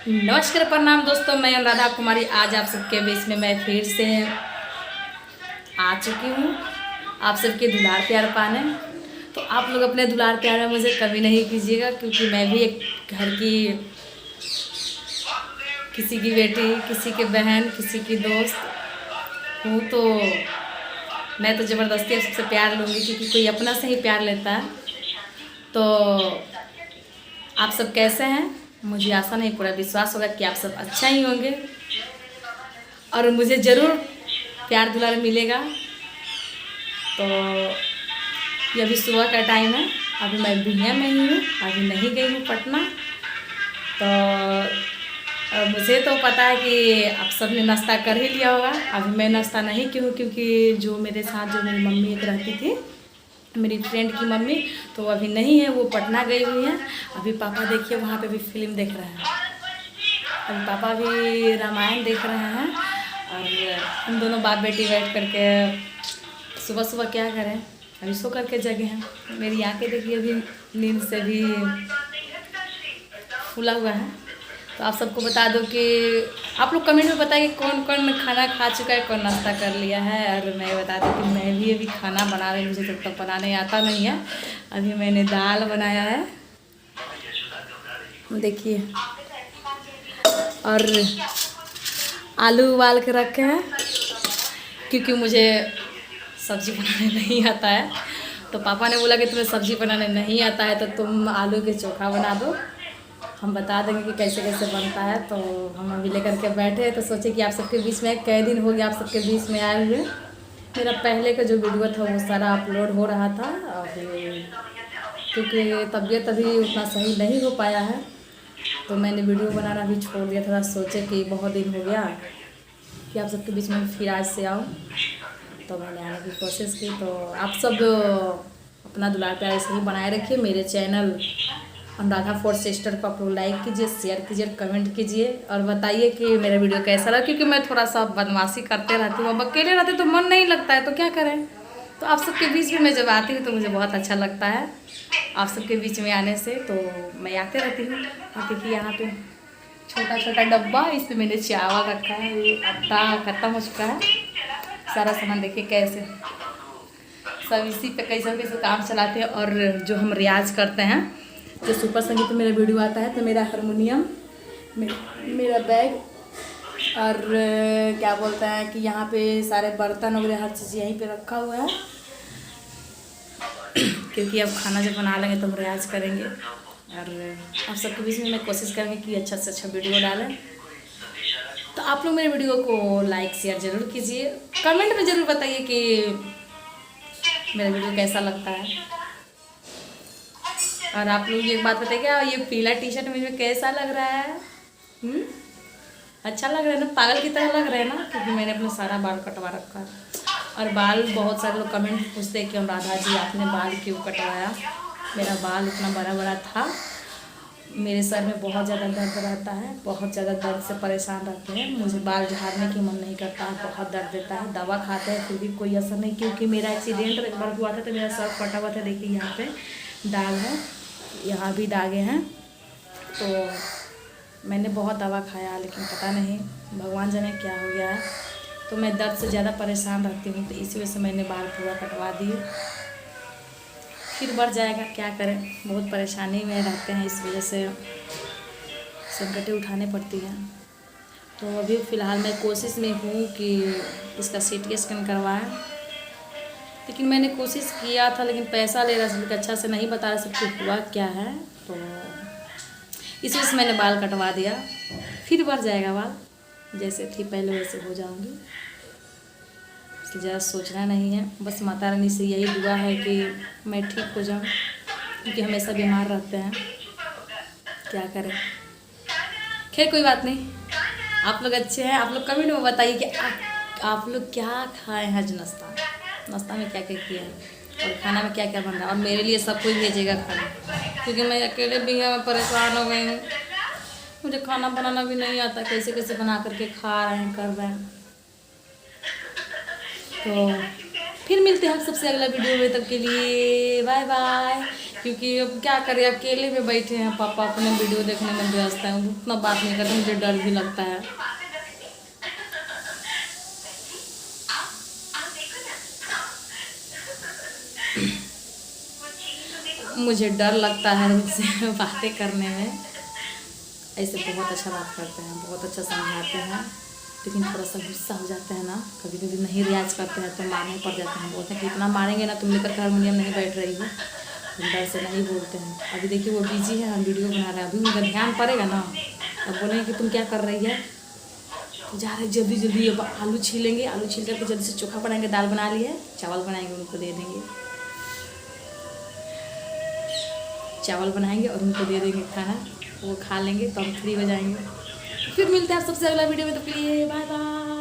नमस्कार प्रणाम दोस्तों, मैं अनुराधा कुमारी आज आप सबके बीच में मैं फिर से आ चुकी हूँ आप सबके दुलार प्यार पाने। तो आप लोग अपने दुलार प्यार में मुझे कभी नहीं कीजिएगा, क्योंकि मैं भी एक घर की किसी की बेटी, किसी के बहन, किसी की दोस्त हूँ। तो मैं तो ज़बरदस्ती आप सबसे प्यार लूँगी, क्योंकि कोई अपना से ही प्यार लेता है। तो आप सब कैसे हैं? मुझे आशा नहीं, पूरा विश्वास होगा कि आप सब अच्छा ही होंगे और मुझे ज़रूर प्यार दुलार मिलेगा। तो ये अभी सुबह का टाइम है, अभी मैं बिहिया में ही हूँ, अभी नहीं गई हूँ पटना। तो मुझे तो पता है कि आप सब ने नाश्ता कर ही लिया होगा। अभी मैं नाश्ता नहीं की हूँ, क्योंकि जो मेरे साथ जो मेरी मम्मी एक रहती थी, मेरी फ्रेंड की मम्मी, तो वो अभी नहीं है, वो पटना गई हुई है। अभी पापा देखिए वहाँ पे भी फिल्म देख रहे हैं, अभी पापा भी रामायण देख रहे हैं। और हम दोनों बाप बेटी बैठ करके सुबह सुबह क्या करें, अभी सो करके जगे हैं। मेरी आंखें देखिए अभी नींद से भी फूला हुआ है। तो आप सबको बता दो कि आप लोग कमेंट में बताइए कौन कौन खाना खा चुका है, कौन नाश्ता कर लिया है। और मैं बता दूँ कि मैं भी अभी खाना बना रही हूँ, मुझे तब तक बनाने आता नहीं है। अभी मैंने दाल बनाया है, देखिए, और आलू उबाल के रखे हैं, क्योंकि मुझे सब्ज़ी बनाने नहीं आता है। तो पापा ने बोला कि तुम्हें सब्ज़ी बनाने नहीं आता है तो तुम आलू के चोखा बना दो, हम बता देंगे कि कैसे कैसे बनता है। तो हम अभी लेकर के बैठे, तो सोचे कि आप सबके बीच में कई दिन हो गया आप सबके बीच में आए हुए। मेरा पहले का जो वीडियो था वो सारा अपलोड हो रहा था, और क्योंकि तबीयत अभी उतना सही नहीं हो पाया है, तो मैंने वीडियो बनाना भी छोड़ दिया था। सोचे कि बहुत दिन हो गया कि आप सबके बीच में फिर आज से आऊँ, तो मैंने आने की कोशिश की। तो आप सब अपना दुलार प्यार ऐसे ही बनाए रखिए। मेरे चैनल अनुराधा फोर सिस्टर को आप लोग लाइक कीजिए, शेयर कीजिए, कमेंट कीजिए और बताइए कि मेरा वीडियो कैसा लगा। क्योंकि मैं थोड़ा सा बदमाशी करते रहती हूँ, अब अकेले रहते तो मन नहीं लगता है, तो क्या करें। तो आप सबके बीच में मैं जब आती हूँ तो मुझे बहुत अच्छा लगता है आप सबके बीच में आने से। तो मैं आते रहती हूँ। और देखिए यहाँ पे छोटा छोटा डब्बा, इसमें मैंने चावल रखा है, आटा खत्म हो चुका है, सारा सामान देखिए कैसे सब इसी पे कैसे कैसे काम चलाते हैं। और जो हम रियाज करते हैं, जो सुपर संगीत में मेरा वीडियो आता है, तो मेरा हारमोनियम, मेरा बैग, और क्या बोलते हैं कि यहाँ पे सारे बर्तन वगैरह हर चीज़ यहीं पे रखा हुआ है। क्योंकि अब खाना जब बना लेंगे तो हम रियाज करेंगे, और आप सबके बीच में मैं कोशिश करेंगे कि अच्छा से अच्छा वीडियो डालें। तो आप लोग मेरे वीडियो को लाइक शेयर ज़रूर कीजिए, कमेंट में ज़रूर बताइए कि मेरा वीडियो कैसा लगता है। और आप लोग एक बात बताइए, क्या ये पीला टी शर्ट मुझे कैसा लग रहा है? अच्छा लग रहा है ना, पागल की तरह लग रहा है ना, क्योंकि मैंने अपना सारा बाल कटवा रखा है। और बाल, बहुत सारे लोग कमेंट पूछते हैं कि अनुराधा जी आपने बाल क्यों कटवाया। मेरा बाल इतना बड़ा बड़ा था, मेरे सर में बहुत ज़्यादा दर्द रहता है, बहुत ज़्यादा दर्द से परेशान रहते हैं, मुझे बाल झाड़ने की मन नहीं करता है, बहुत दर्द देता है, दवा खाते हैं फिर भी कोई असर नहीं। क्योंकि मेरा एक्सीडेंट एक बार हुआ था तो मेरा सर फटा हुआ था, देखिए यहाँ पे दाग है, यहाँ भी दागे हैं। तो मैंने बहुत दवा खाया, लेकिन पता नहीं भगवान जाने क्या हो गया है। तो मैं दर्द से ज़्यादा परेशान रहती हूँ, तो इसी वजह से मैंने बाल पूरा कटवा दिए। फिर बढ़ जाएगा, क्या करें, बहुत परेशानी में रहते हैं, इस वजह से संकटें उठाने पड़ती हैं। तो अभी फ़िलहाल मैं कोशिश में हूँ कि इसका CT स्कैन करवाएं, लेकिन मैंने कोशिश किया था, लेकिन पैसा ले रहा है, अच्छा से नहीं बता रहा सबको हुआ क्या है। तो इस वजह से मैंने बाल कटवा दिया। फिर बढ़ जाएगा बाल, जैसे थी पहले वैसे हो जाऊंगी, इसलिए ज़्यादा सोचना नहीं है। बस माता रानी से यही दुआ है कि मैं ठीक हो जाऊं, क्योंकि हमेशा बीमार रहते हैं, क्या करें। खैर कोई बात नहीं, आप लोग अच्छे हैं। आप लोग कमेंट में बताइए कि आप लोग क्या खाए हैं आज नाश्ता में क्या क्या किया है, और खाना में क्या क्या बन रहा है। और मेरे लिए सब कुछ भेजिएगा खाना, क्योंकि मैं अकेले भी में परेशान हो गई हूँ, मुझे खाना बनाना भी नहीं आता, कैसे कैसे बना करके खा रहे हैं, कर रहे हैं। तो फिर मिलते हैं आप सबसे अगला वीडियो में, तब के लिए बाय बाय। क्योंकि अब क्या करें, अकेले में बैठे हैं, पापा अपने वीडियो देखने में व्यस्त हैं, उतना बात नहीं करते, मुझे डर भी लगता है। मुझे डर लगता है उनसे बातें करने में। ऐसे बहुत अच्छा बात करते हैं, बहुत अच्छा समझाते हैं, लेकिन थोड़ा सा गुस्सा हो जाते हैं ना, कभी कभी नहीं रियाज करते हैं तो मारने पड़ जाते हैं, बोलते हैं कि इतना मारेंगे ना, तुम लेकर हारमोनियम नहीं बैठ रही हो। हम डर से नहीं बोलते हैं। अभी देखिए वो बिजी है, हम वीडियो बना रहे हैं, अभी उनका ध्यान पड़ेगा ना, अब बोलेंगे कि तुम क्या कर रही है, तो जा रहे जल्दी जल्दी। अब आलू छीलेंगे, आलू छील करके जल्दी से चोखा बनाएंगे, दाल बना लिए, चावल बनाएंगे, उनको दे देंगे, चावल बनाएंगे और उनको दे देंगे खाना, वो खा लेंगे तो हम फ्री हो जाएंगे। फिर मिलते हैं आप सबसे अगला वीडियो में, तो प्लीज़ बाय बाय।